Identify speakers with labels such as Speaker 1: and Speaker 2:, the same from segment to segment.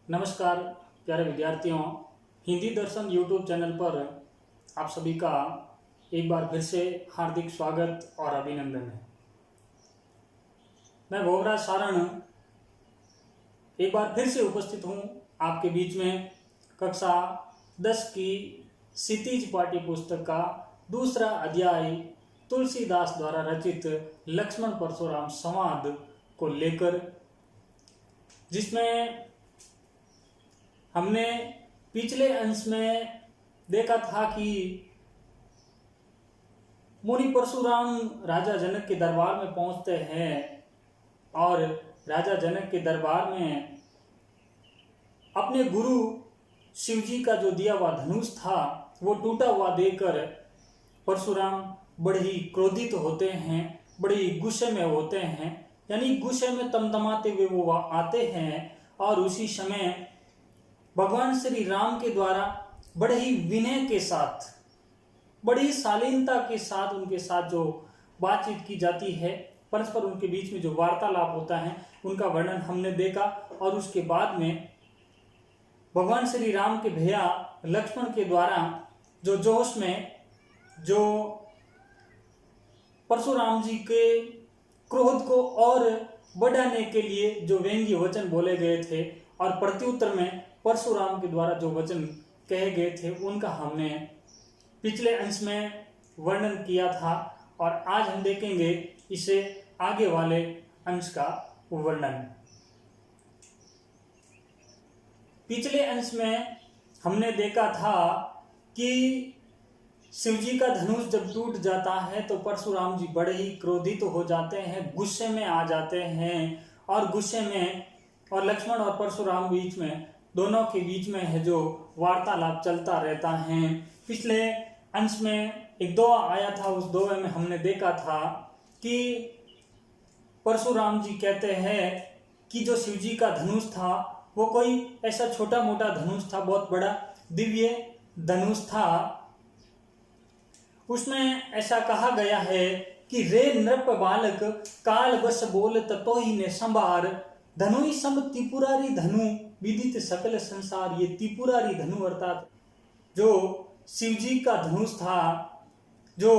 Speaker 1: नमस्कार प्यारे विद्यार्थियों, हिंदी दर्शन यूट्यूब चैनल पर आप सभी का एक बार फिर से हार्दिक स्वागत और अभिनंदन है। मैं भोगराज सारण एक बार फिर से उपस्थित हूँ आपके बीच में कक्षा 10 की क्षितिज पाठ्य पुस्तक का दूसरा अध्याय तुलसीदास द्वारा रचित लक्ष्मण परशुराम संवाद को लेकर, जिसमें हमने पिछले अंश में देखा था कि मुनि परशुराम राजा जनक के दरबार में पहुंचते हैं और राजा जनक के दरबार में अपने गुरु शिवजी का जो दिया हुआ धनुष था वो टूटा हुआ देखकर परशुराम बड़े ही क्रोधित होते हैं, बड़े ही गुस्से में होते हैं। यानी गुस्से में तमतमाते हुए वो आते हैं और उसी समय भगवान श्री राम के द्वारा बड़े ही विनय के साथ, बड़ी ही शालीनता के साथ उनके साथ जो बातचीत की जाती है, परस्पर उनके बीच में जो वार्तालाप होता है, उनका वर्णन हमने देखा। और उसके बाद में भगवान श्री राम के भैया लक्ष्मण के द्वारा जो जोश में जो परशुराम जी के क्रोध को और बढ़ाने के लिए जो व्यंग्य वचन बोले गए थे और प्रत्युत्तर में परशुराम के द्वारा जो वचन कहे गए थे, उनका हमने पिछले अंश में वर्णन किया था। और आज हम देखेंगे इसे आगे वाले अंश का वर्णन। पिछले अंश में हमने देखा था कि शिवजी का धनुष जब टूट जाता है तो परशुराम जी बड़े ही क्रोधित हो जाते हैं, गुस्से में आ जाते हैं और गुस्से में और लक्ष्मण और परशुराम बीच में, दोनों के बीच में है जो वार्तालाप चलता रहता है। पिछले अंश में एक दोहा आया था, उस दोहे में हमने देखा था कि परशुराम जी कहते हैं कि जो शिवजी का धनुष था वो कोई ऐसा छोटा मोटा धनुष था, बहुत बड़ा दिव्य धनुष था। उसमें ऐसा कहा गया है कि रे नृप बालक काल बस बोल ततो ही ने संभार, धनुई सम त्रिपुरारी धनु विदित सकल संसार। ये त्रिपुरारी धनु अर्थात जो शिवजी का धनुष था, जो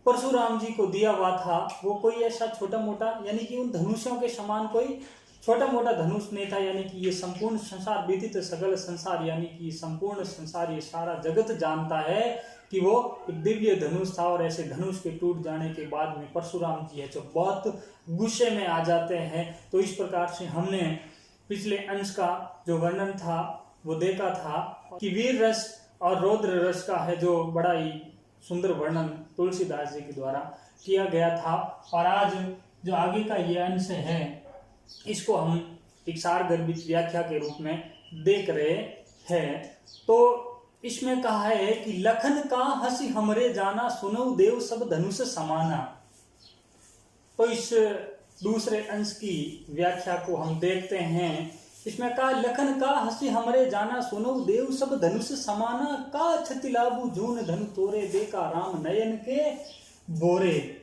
Speaker 1: परशुराम जी को दिया हुआ था, वो कोई ऐसा छोटा मोटा, यानी कि उन धनुषों के समान कोई छोटा मोटा धनुष नहीं था। यानी कि ये संपूर्ण संसार, विदित सकल संसार, यानी कि संपूर्ण संसार, ये सारा जगत जानता है कि वो एक दिव्य धनुष था। और ऐसे धनुष के टूट जाने के बाद में परशुराम जी है जो बहुत गुस्से में आ जाते हैं। तो इस प्रकार से हमने पिछले अंश का जो वर्णन था वो देखा था कि वीर रस और रौद्र रस का है जो बड़ा ही सुंदर वर्णन तुलसीदास जी के द्वारा किया गया था। और आज जो आगे का ये अंश है इसको हम एक सारगर्भित व्याख्या के रूप में देख रहे हैं। तो इसमें कहा है कि लखन का हंसी हमरे जाना, सुनो देव सब धनुष समाना। तो इस दूसरे अंश की व्याख्या को हम देखते हैं। इसमें कहा लखन का हंसी हमरे जाना, सुनो देव सब धनुष समाना, का छति लाबू जून धनु तोरे, देखा राम नयन के बोरे।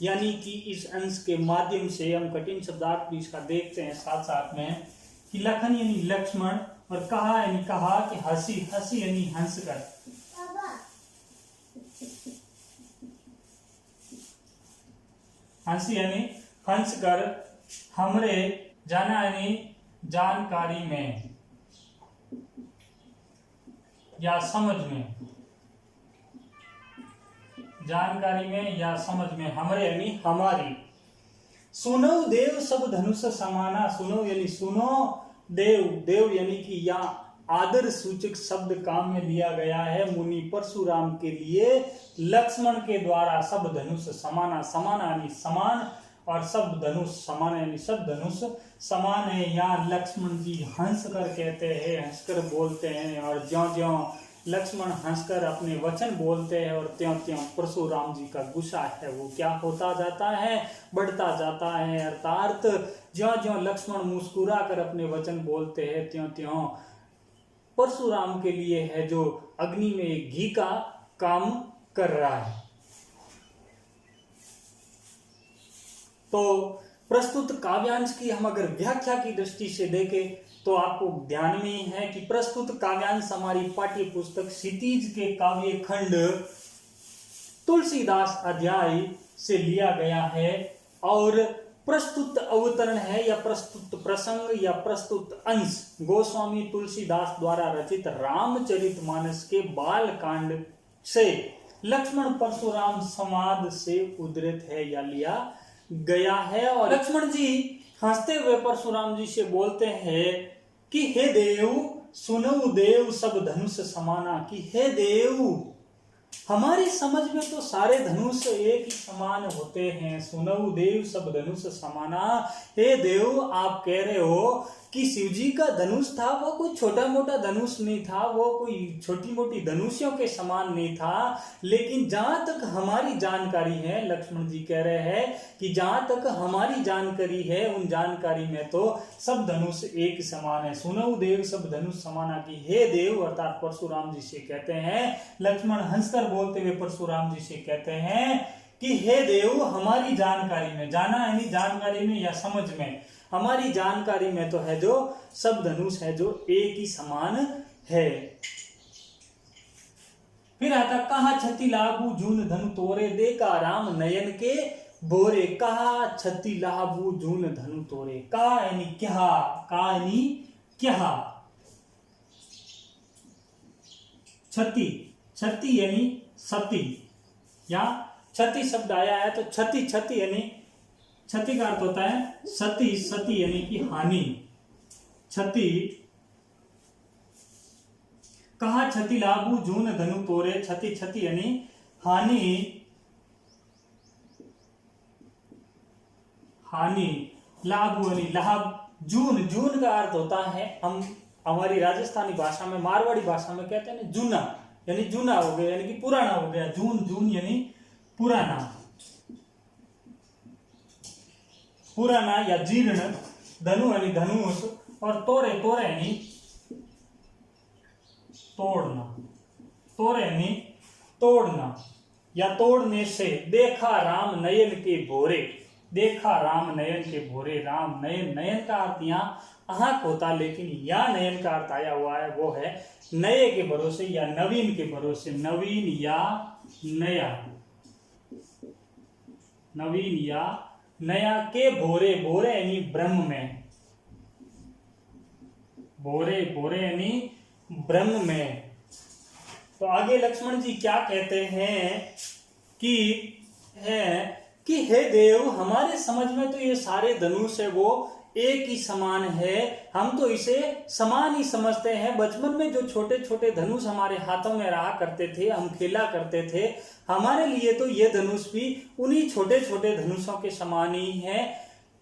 Speaker 1: यानी कि इस अंश के माध्यम से हम कठिन शब्दार्थ भी इसका देखते हैं साथ साथ में कि लखन यानी लक्ष्मण और कहा यानी कहा कि हंसी, हंसी यानी हंस कर, हंसी यानी हंस कर, हमरे जाना यानी जानकारी में या समझ में, जानकारी में या समझ में, हमरे यानी हमारी। सुनो देव सब धनुष समाना, सुनो यानी सुनो देव, देव यानी कि या आदर सूचक शब्द काम में लिया गया है मुनि परशुराम के लिए लक्ष्मण के द्वारा। सब धनुष समाना, समाना यानी समान और सब धनुष समान यानी सब धनुष समान है। यहाँ लक्ष्मण जी हंसकर कहते हैं, हंसकर बोलते हैं। और ज्यों ज्यों लक्ष्मण हंसकर अपने वचन बोलते हैं और त्यों त्यों परशुराम जी का गुस्सा है वो क्या होता जाता है, बढ़ता जाता है। अर्थात ज्यों ज्यों लक्ष्मण मुस्कुरा कर अपने वचन बोलते हैं, त्यों त्यों परशुराम के लिए है जो अग्नि में घी का काम कर रहा है। तो प्रस्तुत काव्यांश की हम अगर व्याख्या की दृष्टि से देखें तो आपको ध्यान में है कि प्रस्तुत काव्यांश हमारी पाठ्य पुस्तक क्षितिज के काव्य खंड तुलसीदास अध्याय से लिया गया है और प्रस्तुत अवतरण है या प्रस्तुत प्रसंग या प्रस्तुत अंश गोस्वामी तुलसीदास द्वारा रचित रामचरितमानस के बाल कांड से लक्ष्मण परशुराम संवाद से उद्धृत है या लिया गया है। और लक्ष्मण जी हंसते हुए परशुराम जी से बोलते हैं कि हे देव सुनऊ देव सब धनुष समाना, कि हे देव हमारी समझ में तो सारे धनुष एक ही समान होते हैं। सुनऊ देव सब धनुष समाना, हे देव आप कह रहे हो कि शिव जी का धनुष था वो कोई छोटा मोटा धनुष नहीं था, वो कोई छोटी मोटी धनुषों के समान नहीं था, लेकिन जहां तक हमारी जानकारी है, लक्ष्मण जी कह रहे हैं कि जहां तक हमारी जानकारी है उन जानकारी में तो सब धनुष एक समान है। सुनऊ देव सब धनुष समाना, की हे देव अर्थात परशुराम जी से कहते हैं, लक्ष्मण हंसकर बोलते हुए परशुराम जी से कहते हैं कि हे देव हमारी जानकारी में, जाना यानी जानकारी में या समझ में, हमारी जानकारी में तो है जो सब धनुष है जो एक ही समान है। फिर आता कहा छति लाभू जून धनु तोरे, देखा राम नयन के बोरे। कहा छति लाभू जून धनु तोरे, का यानी क्या, का यानी क्या, छति, छति यानी सती, या छति शब्द आया है तो छति, छति यानी क्षति का अर्थ होता है सती, सती यानी कि हानि, क्षति। कहा क्षति लाभू जून धनु तोरे, क्षति, क्षति यानी हानि, हानि, लाभू यानी लाभ, जून, जून का अर्थ होता है, हम हमारी राजस्थानी भाषा में मारवाड़ी भाषा में कहते हैं जूना, यानी जूना हो गया यानी कि पुराना हो गया, जून, जून यानी पुराना, पुराना या जीर्ण, धनु यानी धनुष, और तोरे, तोरे यानी तोड़ना, तोरे यानी तोड़ना या तोड़ने से। देखा राम नयन के भोरे, देखा राम नयन के भोरे, राम नयन, नयन का अर्थ यहाँ आंख होता, लेकिन या नयन का अर्थ आया हुआ है वो है नए के भरोसे या नवीन के भरोसे, नवीन या नया, नवीन या नया के भोरे, भोरे यानी ब्रह्म में, भोरे, भोरे यानी ब्रह्म में। तो आगे लक्ष्मण जी क्या कहते हैं कि हे देव हमारे समझ में तो ये सारे धनुष है वो एक ही समान है, हम तो इसे समान ही समझते हैं। बचपन में जो छोटे छोटे धनुष हमारे हाथों में रहा करते थे, हम खेला करते थे, हमारे लिए तो ये धनुष भी उन्हीं छोटे छोटे धनुषों के समान ही है।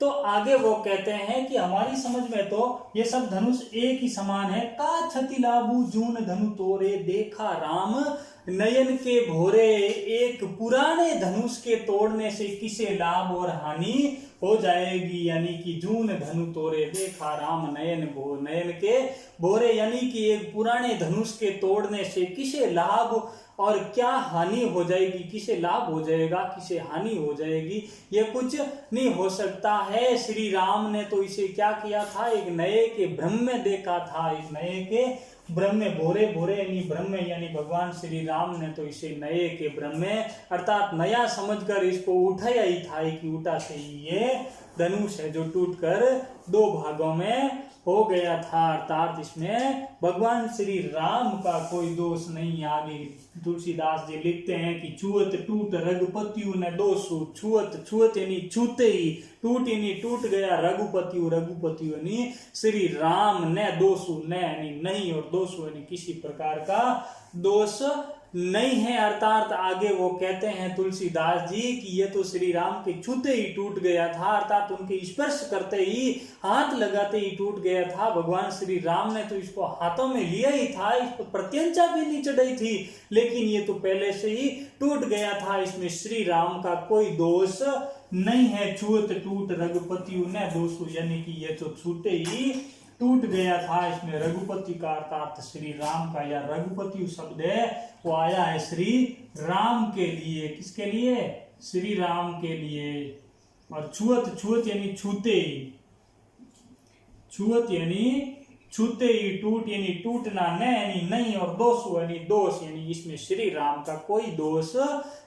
Speaker 1: तो आगे वो कहते हैं कि हमारी समझ में तो ये सब धनुष एक ही समान है। का छति लाभू जून धनु तोरे, देखा राम नयन के भोरे, एक पुराने धनुष के तोड़ने से किसे लाभ और हानि हो जाएगी, यानी कि जून धनु तोरे, देखा राम नयन नयन के भोरे, यानी कि एक पुराने धनुष के तोड़ने से किसे लाभ और क्या हानि हो जाएगी, किसे लाभ हो जाएगा किसे हानि हो जाएगी, ये कुछ नहीं हो सकता है। श्री राम ने तो इसे क्या किया था, एक नए के ब्रह्म में देखा था, एक नए के ब्रह्म में, भोरे भोरे यानी ब्रह्म यानी भगवान श्री राम ने तो इसे नए के ब्रह्म में अर्थात नया समझकर इसको उठाया ही था कि उठा से ये धनुष है जो टूटकर दो भागों में हो गया था, अर्थात इसमें भगवान श्री राम का कोई दोष नहीं। आगे तुलसीदास जी लिखते हैं कि छुअत टूट रघुपतियु न दोषु, छुअत, छुअत यानी छूते ही, टूट यानी टूट गया, रघुपतियु, रघुपतियु यानी श्री राम ने, दोषु न यानी नहीं और दोषु यानी किसी प्रकार का दोष नहीं है। अर्थात आगे वो कहते हैं तुलसीदास जी कि ये तो श्री राम के छूते ही टूट गया था, अर्थात उनके स्पर्श करते ही, हाथ लगाते ही टूट गया था। भगवान श्री राम ने तो इसको हाथों में लिया ही था, इस पर प्रत्यंचा भी नहीं चढ़ाई थी, लेकिन ये तो पहले से ही टूट गया था, इसमें श्री राम का कोई दोष नहीं है। छूत टूट रघुपति न दोषु, यानी कि ये तो छूटे ही टूट गया था। इसमें रघुपति का अर्थात श्री राम का, या रघुपति शब्द है वो आया है श्री राम के लिए, किसके लिए, श्री राम के लिए। और छुअत, छुअत यानी छूते, छुअत यानी छूते ही, टूट यानी टूटना, न यानी नहीं, और दोषु यानी दोष, यानी इसमें श्री राम का कोई दोष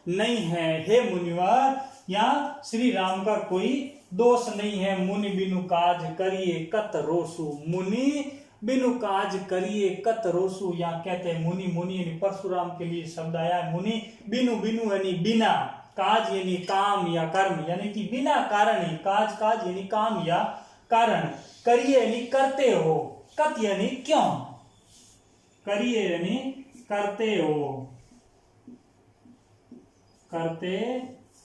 Speaker 1: नहीं है। हे मुनिवर, यहाँ श्री राम का कोई दोष नहीं है। मुनि बिनु काज करिए कत रोसु, मुनि बिनु काज करिए कत रोसु, यहाँ कहते हैं मुनि, मुनि यानी परशुराम के लिए शब्द आया है मुनि। बिनु, बिनु यानी बिना, काज यानी काम या कर्म, यानी कि बिना कारण ही, काज काज यानी काम या कारण, करिए यानी करते हो, कत यानी क्यों, करिए यानी करते हो, करते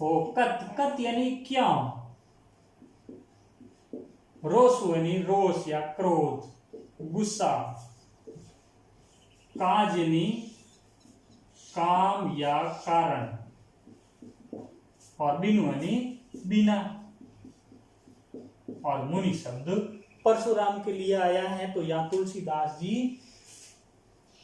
Speaker 1: हो, कत, कत यानी क्यों, रोसु यानी रोष या क्रोध, गुस्सा, काज यानी काम या कारण, और बिनु यानी बिना, और मुनि शब्द परशुराम के लिए आया है। तो यहाँ तुलसीदास जी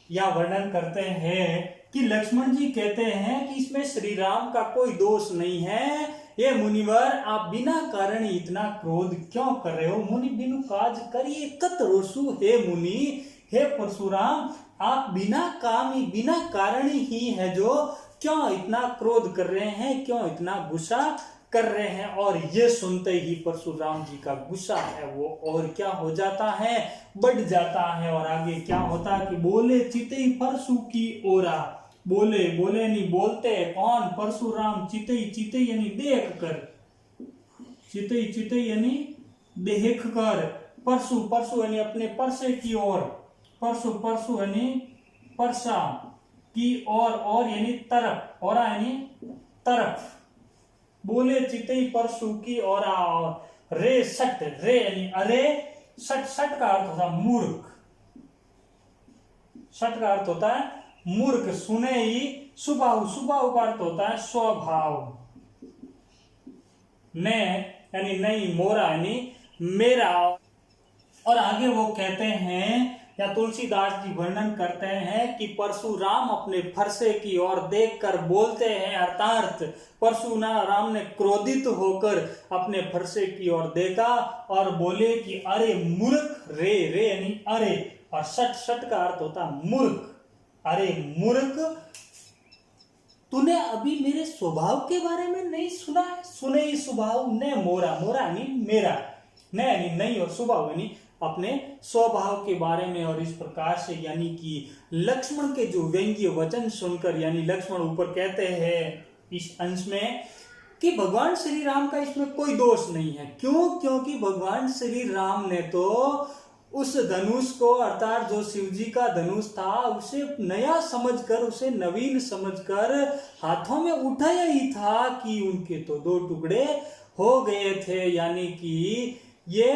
Speaker 1: या वर्णन करते हैं कि लक्ष्मण जी कहते हैं कि इसमें श्री राम का कोई दोष नहीं है। ये मुनिवर, आप बिना कारण इतना क्रोध क्यों कर रहे हो? मुनि बिनु काज करिए कत रोसु, हे मुनि, हे परशुराम, आप बिना काम ही, बिना कारण ही है जो क्यों इतना क्रोध कर रहे हैं, क्यों इतना गुस्सा कर रहे हैं। और ये सुनते ही परशुराम जी का गुस्सा है वो और क्या हो जाता है, बढ़ जाता है। और आगे क्या होता है कि बोले चितई परशु की ओरा, बोले, बोले नहीं बोलते कौन, परशुराम, चितई, चितई यानी देख कर, चितई, चितई यानी देख कर, परशु, परशु यानी अपने परसे की ओर, परशु, परशु यानी परसा की ओर, और यानी तरफ, ओरा यानी तरफ, बोले चितई परशु की ओरा, और रे सट, रे यानी अरे, सट, सट का अर्थ होता है मूर्ख, सट का अर्थ होता है मूर्ख, सुने ही सुबाहु, सुबाहु का अर्थ होता है स्वभाव, ने यानी नहीं, मोरा यानी मेरा। और आगे वो कहते हैं या तुलसीदास जी वर्णन करते हैं कि परशुराम अपने फरसे की ओर देखकर बोलते हैं, अर्थात परशुराम ने क्रोधित होकर अपने फरसे की ओर देखा और बोले कि अरे मूर्ख, रे, रे यानी अरे, और सट, सट का अर्थ होता है मूर्ख, अरे मूर्ख, तूने अभी मेरे स्वभाव के बारे में नहीं सुना है? सुने ही स्वभाव ने मोरा, मोरा यानी मेरा, न यानी नहीं, और स्वभाव यानी अपने स्वभाव के बारे में। और इस प्रकार से यानी कि लक्ष्मण के जो व्यंग्य वचन सुनकर, यानी लक्ष्मण ऊपर कहते हैं इस अंश में कि भगवान श्री राम का इसमें कोई दोष नहीं है। क्यों? क्योंकि भगवान श्री राम ने तो उस धनुष को, अर्थात जो शिव जी का धनुष था, उसे नया समझकर, उसे नवीन समझकर हाथों में उठाया ही था कि उनके तो दो टुकड़े हो गए थे। यानी कि ये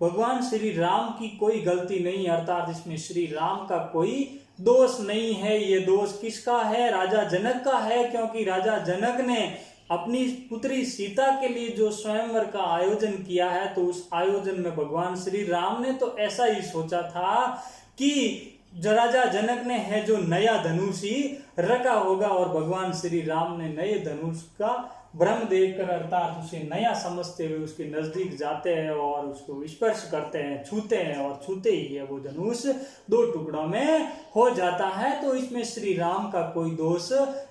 Speaker 1: भगवान श्री राम की कोई गलती नहीं, अर्थात इसमें श्री राम का कोई दोष नहीं है। ये दोष किसका है? राजा जनक का है, क्योंकि राजा जनक ने अपनी पुत्री सीता के लिए जो स्वयंवर का आयोजन किया है, तो उस आयोजन में भगवान श्री राम ने तो ऐसा ही सोचा था कि जो राजा जनक ने है जो नया धनुष ही रखा होगा, और भगवान श्री राम ने नए धनुष का भ्रम देखकर, अर्थात उसे नया समझते हुए उसके नजदीक जाते हैं और उसको स्पर्श करते हैं, छूते हैं, और छूते ही है वो धनुष दो टुकड़ों में हो जाता है। तो इसमें श्री राम का कोई दोष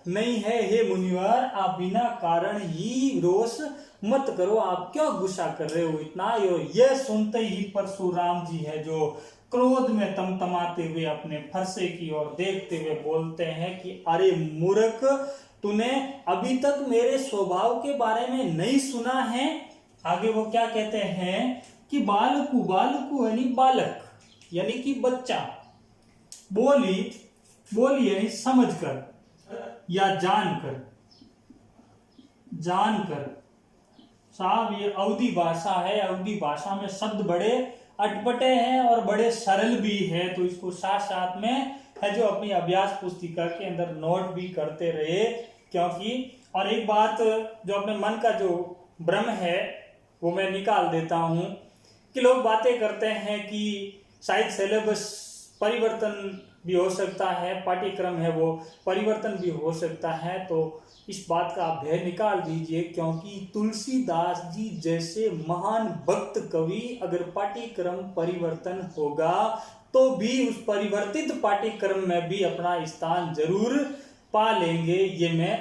Speaker 1: नहीं है। हे मुनिवर, आप बिना कारण ही रोष मत करो, आप क्यों गुस्सा कर रहे हो इतना? यह सुनते ही परशुराम जी है जो क्रोध में तमतमाते हुए अपने फरसे की ओर देखते हुए बोलते हैं कि अरे मूर्ख, तूने अभी तक मेरे स्वभाव के बारे में नहीं सुना है। आगे वो क्या कहते हैं कि बालकु, बालकु यानी बालक, यानी कि बच्चा, बोली, बोली यानी समझकर या जानकर, जानकर। साहब ये अवधी भाषा है, अवधी भाषा में शब्द बड़े अटपटे हैं और बड़े सरल भी है, तो इसको साथ साथ में है जो अपनी अभ्यास पुस्तिका के अंदर नोट भी करते रहे। क्योंकि और एक बात जो अपने मन का जो भ्रम है वो मैं निकाल देता हूं कि लोग बातें करते हैं कि शायद सिलेबस परिवर्तन भी हो सकता है, पाठ्यक्रम है वो परिवर्तन भी हो सकता है। तो इस बात का आप भय निकाल दीजिए, क्योंकि तुलसीदास जी जैसे महान भक्त कवि अगर पाठ्यक्रम परिवर्तन होगा तो भी उस परिवर्तित पाठ्यक्रम में भी अपना स्थान जरूर पा लेंगे, ये मैं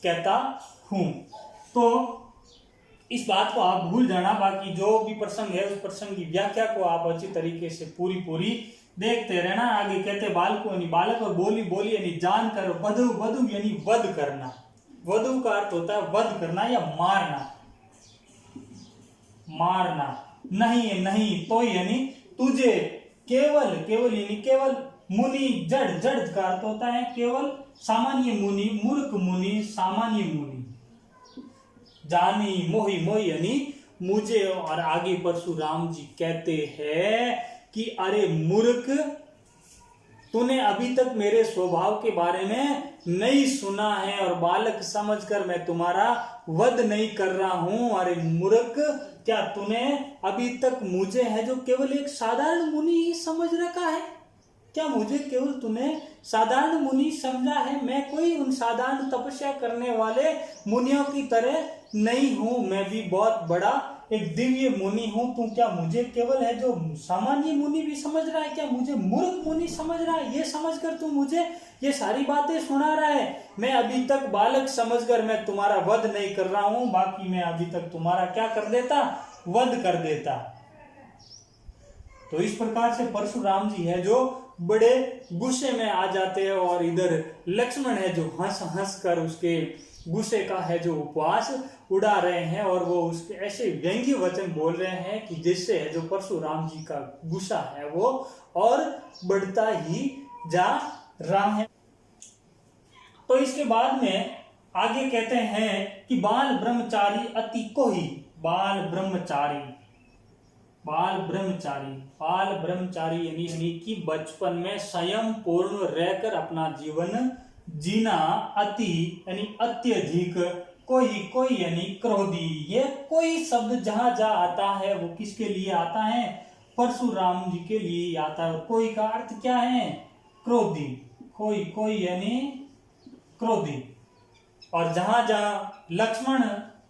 Speaker 1: कहता हूं। तो इस बात को आप भूल जाना। बाकी जो भी प्रसंग है उस प्रसंग की व्याख्या को आप अच्छी तरीके से पूरी देखते रहना। आगे कहते बालको यानी बालक और बोली बोली यानी जानकर, वधु वधु यानी वध करना। वधु का अर्थ होता है वध करना या मारना। नहीं है नहीं, तो यानी तुझे, केवल केवल यानी केवल, मुनि जड़ का अर्थ होता है केवल सामान्य मुनि, मूर्ख मुनि, सामान्य मुनि। जानी मोहि मोहि यानी मुझे। और आगे परशुराम जी कहते हैं कि अरे मूर्ख, तूने अभी तक मेरे स्वभाव के बारे में नहीं सुना है और बालक समझकर मैं तुम्हारा वध नहीं कर रहा हूं। अरे मूर्ख, क्या तूने अभी तक मुझे है जो केवल एक साधारण मुनि ही समझ रखा है? क्या मुझे केवल तूने साधारण मुनि समझा है? मैं कोई उन साधारण तपस्या करने वाले मुनियों की तरह नहीं हूं, मैं भी बहुत बड़ा एक दिव्य मुनि हूं। तू क्या मुझे केवल है जो सामान्य मुनि भी समझ रहा है? क्या मुझे मूर्ख मुनि समझ रहा है? ये समझकर तू मुझे ये सारी बातें सुना रहा है? मैं अभी तक बालक समझकर मैं तुम्हारा वध नहीं कर रहा हूं, बाकी मैं अभी तक तुम्हारा क्या कर देता? वध कर देता। तो इस प्रकार से परशुराम जी है जो बड़े गुस्से में आ जाते हैं और इधर लक्ष्मण है जो हंस हंस कर उसके गुस्से का है जो उपवास उड़ा रहे हैं और वो उसके ऐसे व्यंग्य वचन बोल रहे हैं कि जिससे है जो परशुराम जी का गुस्सा है वो और बढ़ता ही जा रहा है। तो इसके बाद में आगे कहते हैं कि बाल ब्रह्मचारी अति कोही। बाल ब्रह्मचारी यानी कि बचपन में स्वयं पूर्ण रहकर अपना जीवन जीना, अति यानी अत्यधिक, कोई यानी क्रोधी। ये कोई शब्द जहां जहां आता है वो किसके लिए आता है? परशुराम जी के लिए आता है। कोई का अर्थ क्या है? क्रोधी। कोई यानी क्रोधी। और जहां जहां लक्ष्मण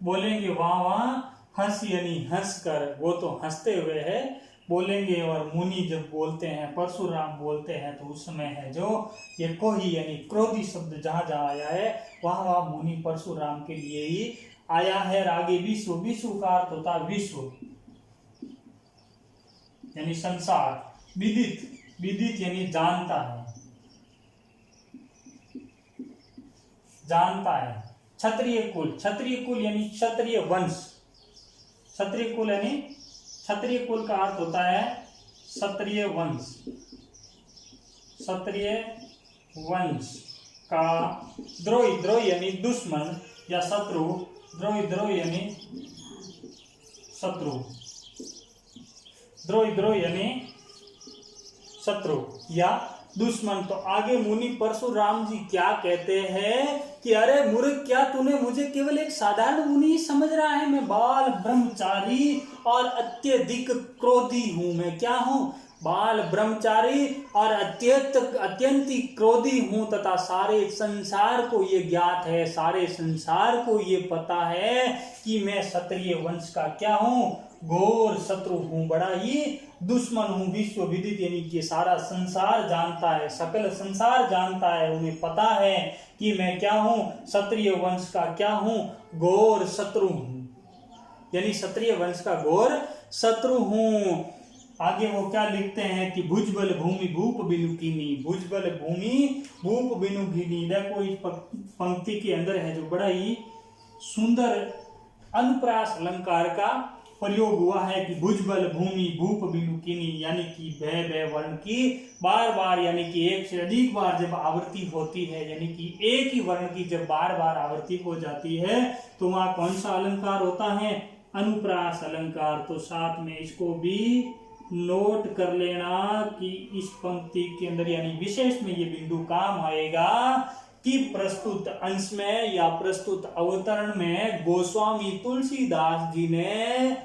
Speaker 1: बोलेंगे वहां हंस यानी हंस कर, वो तो हंसते हुए है बोलेंगे। और मुनि जब बोलते हैं, परशुराम बोलते हैं, तो उस समय है जो ये कोही यानी क्रोधी शब्द जहां जहां आया है वहां मुनि परशुराम के लिए ही आया है। और आगे विश्व का अर्थ होता है विश्व यानी संसार। विदित यानी जानता है। क्षत्रिय कुल यानी क्षत्रिय वंश। क्षत्रिय कुल का अर्थ होता है क्षत्रिय वंश का। द्रोही यानी दुश्मन या शत्रु। द्रोही यानी शत्रु। द्रोही यानी शत्रु या दुश्मन। तो आगे मुनि परशुराम जी क्या कहते हैं कि अरे मूर्ख, क्या तूने मुझे केवल एक साधारण मुनि समझ रहा है? मैं बाल ब्रह्मचारी और अत्यधिक क्रोधी हूं। मैं क्या हूं? बाल ब्रह्मचारी और अत्यंत क्रोधी हूं तथा सारे संसार को ये ज्ञात है, सारे संसार को ये पता है कि मैं क्षत्रिय वंश का क्या हूं? घोर शत्रु हूं, बड़ा ही दुश्मन हूं। विश्व विदित यानी कि सारा संसार जानता है, सकल संसार जानता है, उन्हें पता है कि मैं क्या हूं? क्षत्रिय वंश का क्या हूं? घोर शत्रु हूं, यानी क्षत्रिय वंश का घोर शत्रु हूं। आगे वो क्या लिखते हैं कि भुजबल भूमि भूप बिनुकीनी। भुजबल भूमि भूप बिनुकीनी। देखो इस पंक्ति के अंदर है जो बड़ा ही सुंदर अनुप्रास अलंकार का प्रयोग हुआ है कि भुजबल भूमि भूप बिनुकीनी, यानी कि भय वर्ण की बार बार यानी कि एक से अधिक बार जब आवृत्ति होती है, यानी कि एक ही वर्ण की जब बार बार आवृत्ति हो जाती है तो वहां कौन सा अलंकार होता है? अनुप्रास अलंकार। तो साथ में इसको भी नोट कर लेना कि इस पंक्ति के अंदर यानी विशेष में ये बिंदु काम आएगा कि प्रस्तुत अंश में या प्रस्तुत अवतरण में गोस्वामी तुलसीदास जी ने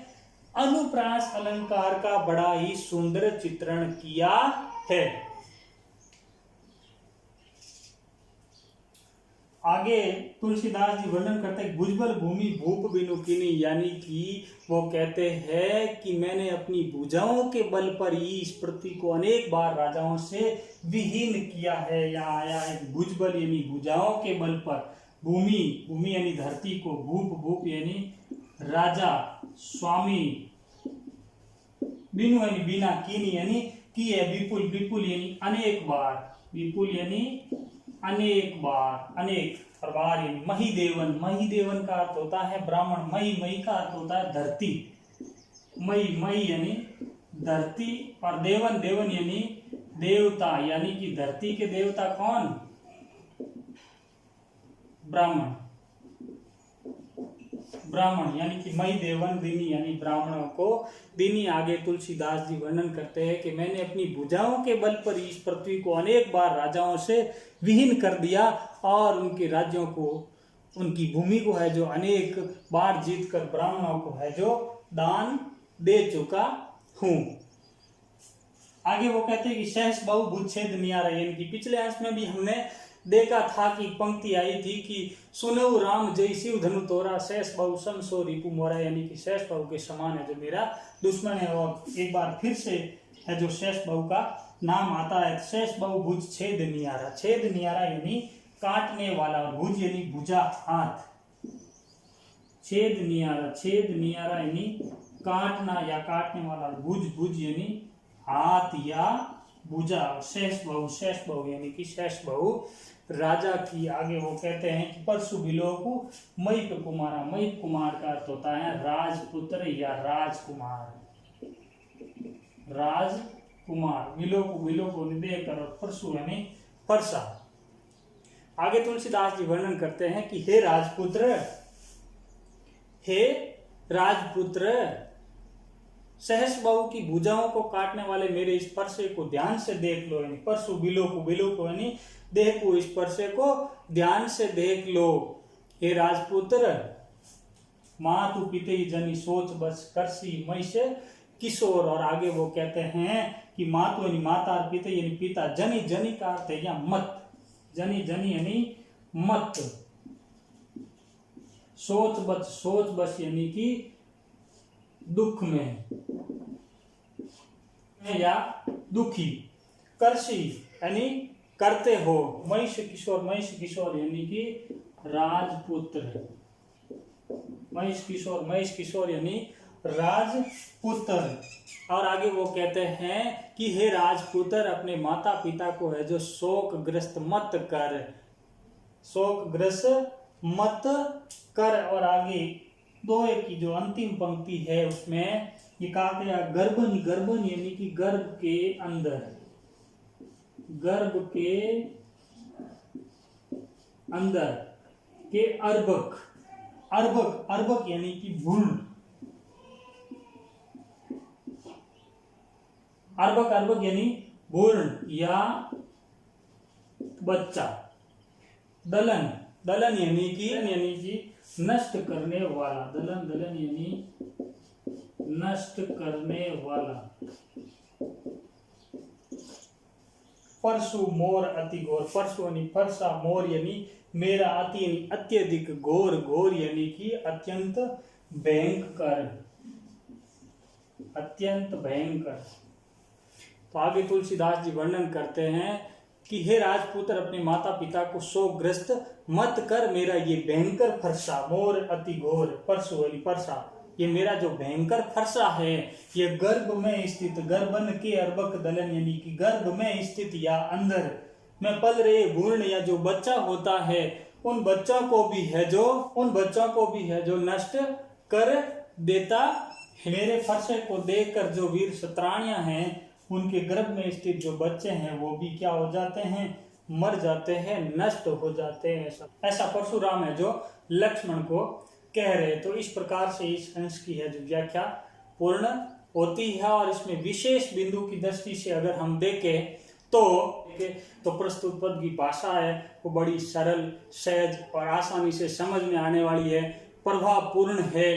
Speaker 1: अनुप्रास अलंकार का बड़ा ही सुंदर चित्रण किया है। आगे तुलसीदास जी वर्णन करते हैं भुजबल भूमि भूप बिनु कीनी, यानी कि वो कहते हैं कि मैंने अपनी भुजाओं के बल पर ही इस पृथ्वी को अनेक बार राजाओं से विहीन किया है। यहाँ आया है भुजबल यानी भुजाओं के बल पर, भूमि भूमि यानी धरती को, भूप भूप यानी राजा स्वामी, बिनु यानी बिना, कीनी यानी की है, विपुल विपुल यानी अनेक बार, विपुल यानी अनेक बार, अनेक, और बार यानी महिदेवन, महिदेवन का अर्थ होता है ब्राह्मण, मई मई का अर्थ होता है धरती, मई मई यानी धरती, और देवन देवन यानी देवता, यानी कि धरती के देवता कौन? ब्राह्मण, ब्राह्मण यानी कि मई देवन दिनी यानी ब्राह्मणों को दिनी। आगे तुलसीदास जी वर्णन करते हैं कि मैंने अपनी भुजाओं के बल पर इस पृथ्वी को अनेक बार राजाओं से विहीन कर दिया और उनके राज्यों को, उनकी भूमि को है जो अनेक बार जीतकर ब्राह्मणों को है जो दान दे चुका हूं। आगे वो कहते हैं कि सहस बहु भुच्छेद नियारा, यानी कि पिछले अंश में भी हमने देखा था कि पंक्ति आई थी कि सुनऊ राम जय शिव धनु तोरा, सहस बहु समसो रिपु मोरा, यानी कि सहस बहु के समान है जो मेरा दुश्मन है। और एक बार फिर से है जो सहस बहु का नाम आता है, सहस बहु भुज छेद नियारा, छेद नियारा यानी काटने वाला, और भुज यानी भुजा हाथ, छेद नियारा, छेद नियारा यानी काटना या काटने वाला, भुज भुज यानी हाथ या भुजा, शेष बहु यानी कि शेष बहु राजा की। आगे वो कहते हैं कि परशु बिलोकु मईप कुमारा, मईप कुमार का अर्थ होता है राजपुत्र या राजकुमार, राजकुमार, बिलोकु बिलोकु निदेह कर, और परशु यानी परसा। आगे तुलसीदास जी वर्णन करते हैं कि हे राजपुत्र, हे राजपुत्र, सहस बहु की भुजाओं को काटने वाले मेरे इस परसे को ध्यान से देख लो, यानी परसु बिलोकु, बिलोकु यानी देह को, इस परसे को ध्यान से देख लो। हे राजपुत्र, मातु पिते जनी सोच बस करसी मई से किशोर, और आगे वो कहते हैं कि मातु यानी माता और पिते यानी पिता, जनी जनी का अर्थ है या मत, जनी जनी यानी मत, सोच बस यानी कि दुख में या दुखी, करसी यानी करते हो, महिष किशोर, महिष किशोर यानी कि राजपुत्र, महिष किशोर यानी राजपुत्र। और आगे वो कहते हैं कि हे राजपुत्र, अपने माता पिता को है जो शोकग्रस्त मत कर, शोकग्रस्त मत कर। और आगे दोहे की जो अंतिम पंक्ति है उसमें ये कहा गया गर्भन, गर्भन यानी कि गर्भ के अंदर, गर्भ के अंदर के अर्भक, अर्भक अर्भक यानी कि भ्रूण, अर्भक अर्भक यानी भ्रूण या बच्चा। दलन, दलन यानी कि नष्ट करने वाला, दलन दलन यानी नष्ट करने वाला। परशु मोर अति घोर, परशु यानी फरसा, मोर यानी मेरा, अति यानी अत्यधिक, घोर घोर यानी कि अत्यंत भयंकर, अत्यंत भयंकर। तो आगे तुलसीदास जी वर्णन करते हैं कि हे राजपुत्र, अपने माता पिता को शोकग्रस्त मत कर, मेरा ये भयंकर फरसा, मोर अति घोर, परशु यानी परसा, ये मेरा जो भयंकर फरसा है ये गर्भ में स्थित, गर्भन के अर्भक दलन यानी कि गर्भ में स्थित या अंदर में पल रहे भ्रूण या जो बच्चा होता है, उन बच्चों को भी है जो नष्ट कर देता। मेरे फरसे को देखकर जो वीर शत्राणियां हैं उनके गर्भ में स्थित जो बच्चे हैं वो भी क्या हो जाते हैं, मर जाते हैं, नष्ट हो जाते हैं। ऐसा परशुराम है जो लक्ष्मण को कह रहे। तो इस प्रकार से इस अंश की है जो व्याख्या पूर्ण होती है। और इसमें विशेष बिंदु की दृष्टि से अगर हम देखें तो प्रस्तुत पद की भाषा है वो बड़ी सरल, सहज और आसानी से समझ में आने वाली है, प्रभावपूर्ण है।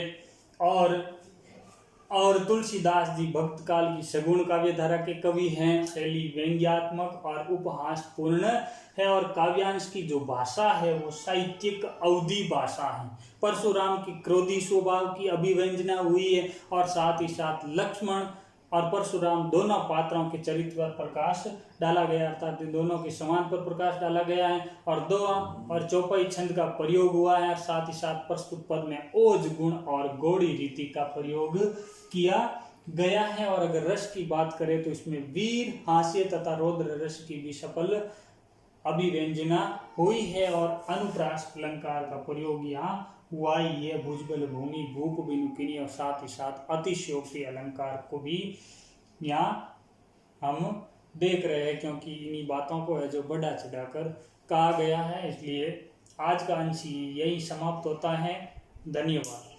Speaker 1: और तुलसीदास जी भक्त काल की सगुण काव्य धारा के कवि हैं। शैली व्यंग्यात्मक और उपहासपूर्ण है और काव्यांश की जो भाषा है वो साहित्यिक अवधि भाषा है। परशुराम की क्रोधी स्वभाव की अभिव्यंजना हुई है और साथ ही साथ लक्ष्मण और परशुराम दोनों पात्रों के चरित्र पर प्रकाश डाला गया, अर्थात दोनों के समान पर प्रकाश डाला गया है और दो और चौपाई छंद का प्रयोग हुआ है और साथ ही साथ प्रस्तुत पद में ओज गुण और गौड़ी रीति का प्रयोग किया गया है। और अगर रस की बात करें तो इसमें वीर, हास्य तथा रौद्र रस की भी सफल अभिव्यंजना हुई है और अनुप्रास अलंकार का प्रयोग यहाँ हुआ ही है। भुजबल भूमि भूप बिनुकिनी और साथ ही साथ अतिशयोक्ति अलंकार को भी यहाँ हम देख रहे हैं, क्योंकि इन्हीं बातों को है जो बढ़ा चढ़ाकर कहा गया है। इसलिए आज का अंश यही समाप्त होता है। धन्यवाद।